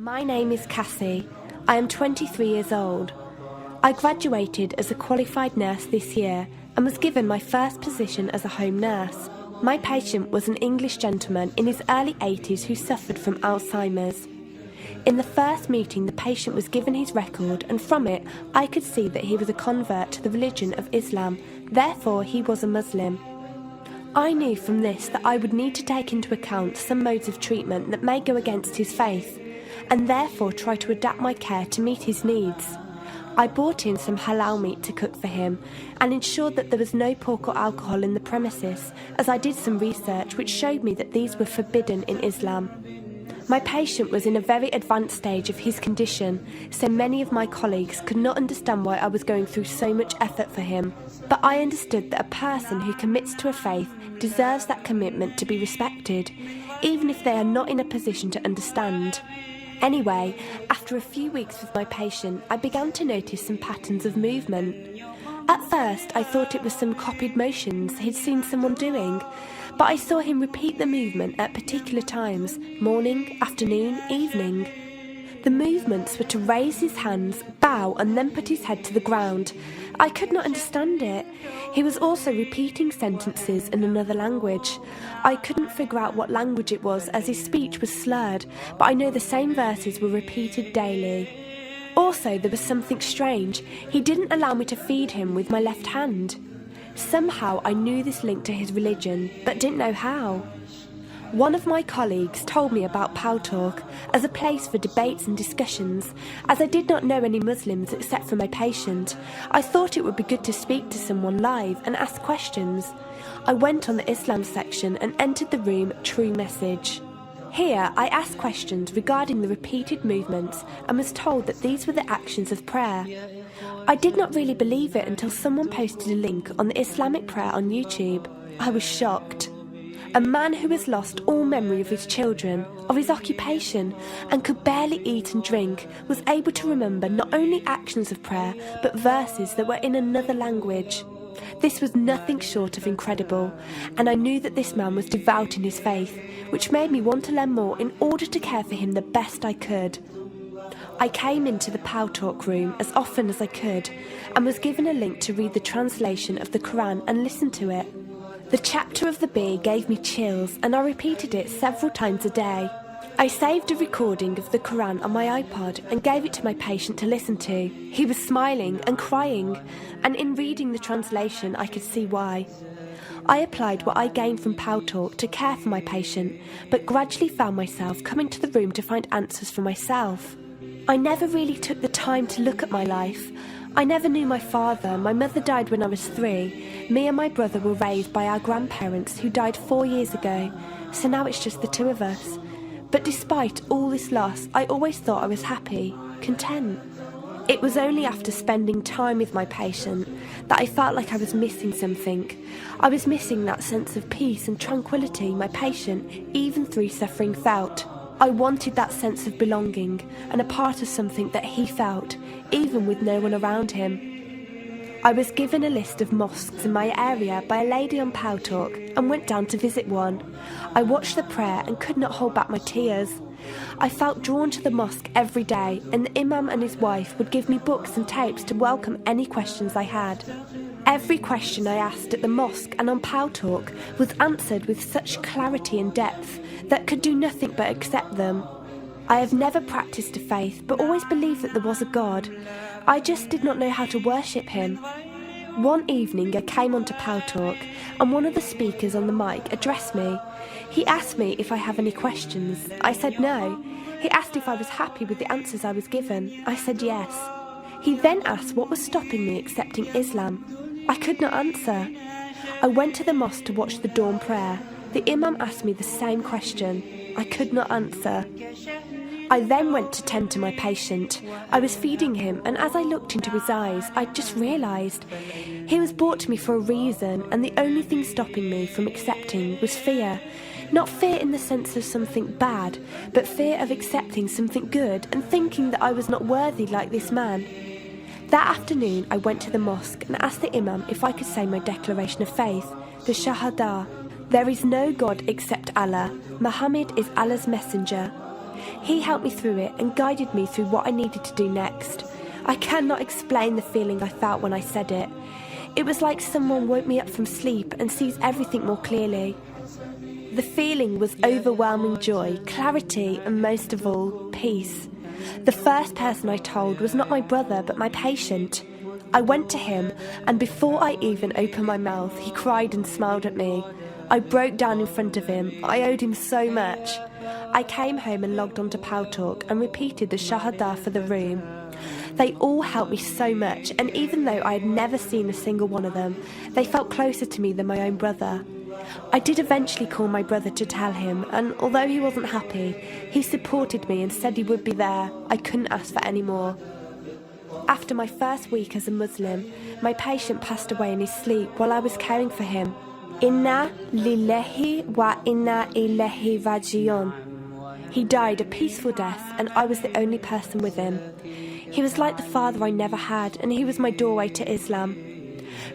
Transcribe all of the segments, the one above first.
My name is Cassie. I am 23 years old. I graduated as a qualified nurse this year and was given my first position as a home nurse. My patient was an English gentleman in his early 80s who suffered from Alzheimer's. In the first meeting, the patient was given his record, and from it I could see that he was a convert to the religion of Islam, therefore he was a Muslim. I knew from this that I would need to take into account some modes of treatment that may go against his faith, and therefore try to adapt my care to meet his needs. I bought in some halal meat to cook for him and ensured that there was no pork or alcohol in the premises, as I did some research which showed me that these were forbidden in Islam. My patient was in a very advanced stage of his condition, so many of my colleagues could not understand why I was going through so much effort for him. But I understood that a person who commits to a faith deserves that commitment to be respected, even if they are not in a position to understand. Anyway, after a few weeks with my patient, I began to notice some patterns of movement. At first, I thought it was some copied motions he'd seen someone doing, but I saw him repeat the movement at particular times, morning, afternoon, evening. The movements were to raise his hands, bow, and then put his head to the ground. I could not understand it. He was also repeating sentences in another language. I couldn't figure out what language it was as his speech was slurred, but I know the same verses were repeated daily. Also, there was something strange. He didn't allow me to feed him with my left hand. Somehow I knew this linked to his religion, but didn't know how. One of my colleagues told me about Pal Talk as a place for debates and discussions. As I did not know any Muslims except for my patient, I thought it would be good to speak to someone live and ask questions. I went on the Islam section and entered the room True Message. Here I asked questions regarding the repeated movements and was told that these were the actions of prayer. I did not really believe it until someone posted a link on the Islamic prayer on YouTube. I was shocked. A man who has lost all memory of his children, of his occupation, and could barely eat and drink, was able to remember not only actions of prayer, but verses that were in another language. This was nothing short of incredible, and I knew that this man was devout in his faith, which made me want to learn more in order to care for him the best I could. I came into the Pal Talk room as often as I could, and was given a link to read the translation of the Quran and listen to it. The chapter of the bee gave me chills, and I repeated it several times a day. I saved a recording of the Quran on my iPod and gave it to my patient to listen to. He was smiling and crying, and in reading the translation I could see why. I applied what I gained from Pal Talk to care for my patient, but gradually found myself coming to the room to find answers for myself. I never really took the time to look at my life. I never knew my father. My mother died when I was 3. Me and my brother were raised by our grandparents who died 4 years ago, so now it's just the two of us. But despite all this loss, I always thought I was happy, content. It was only after spending time with my patient that I felt like I was missing something. I was missing that sense of peace and tranquility my patient, even through suffering, felt. I wanted that sense of belonging and a part of something that he felt, even with no one around him. I was given a list of mosques in my area by a lady on Pal Talk and went down to visit one. I watched the prayer and could not hold back my tears. I felt drawn to the mosque every day, and the imam and his wife would give me books and tapes to welcome any questions I had. Every question I asked at the mosque and on Pal Talk was answered with such clarity and depth that could do nothing but accept them. I have never practiced a faith, but always believed that there was a God. I just did not know how to worship him. One evening I came onto Pal Talk, and one of the speakers on the mic addressed me. He asked me if I have any questions. I said no. He asked if I was happy with the answers I was given. I said yes. He then asked what was stopping me accepting Islam. I could not answer. I went to the mosque to watch the dawn prayer. The imam asked me the same question. I could not answer. I then went to tend to my patient. I was feeding him, and as I looked into his eyes, I just realised he was brought to me for a reason, and the only thing stopping me from accepting was fear. Not fear in the sense of something bad, but fear of accepting something good and thinking that I was not worthy like this man. That afternoon I went to the mosque and asked the imam if I could say my declaration of faith, the Shahada. There is no God except Allah. Muhammad is Allah's messenger. He helped me through it and guided me through what I needed to do next. I cannot explain the feeling I felt when I said it. It was like someone woke me up from sleep and sees everything more clearly. The feeling was overwhelming joy, clarity, and most of all, peace. The first person I told was not my brother, but my patient. I went to him, and before I even opened my mouth, he cried and smiled at me. I broke down in front of him. I owed him so much. I came home and logged onto Paltalk and repeated the Shahada for the room. They all helped me so much, and even though I had never seen a single one of them, they felt closer to me than my own brother. I did eventually call my brother to tell him, and although he wasn't happy, he supported me and said he would be there. I couldn't ask for any more. After my first week as a Muslim, my patient passed away in his sleep while I was caring for him. Inna lillahi wa inna ilayhi raji'un. He died a peaceful death, and I was the only person with him. He was like the father I never had, and he was my doorway to Islam.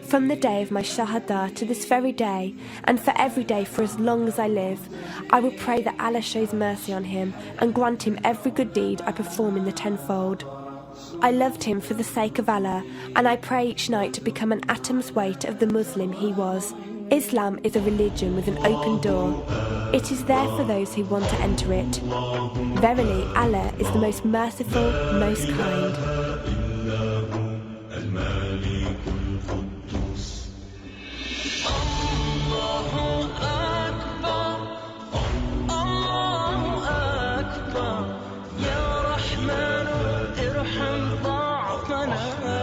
From the day of my Shahada to this very day, and for every day for as long as I live, I will pray that Allah shows mercy on him and grant him every good deed I perform in the tenfold. I loved him for the sake of Allah, and I pray each night to become an atom's weight of the Muslim he was. Islam is a religion with an open door. It is there for those who want to enter it. Verily, Allah is the most merciful, most kind. ارحم ضعفنا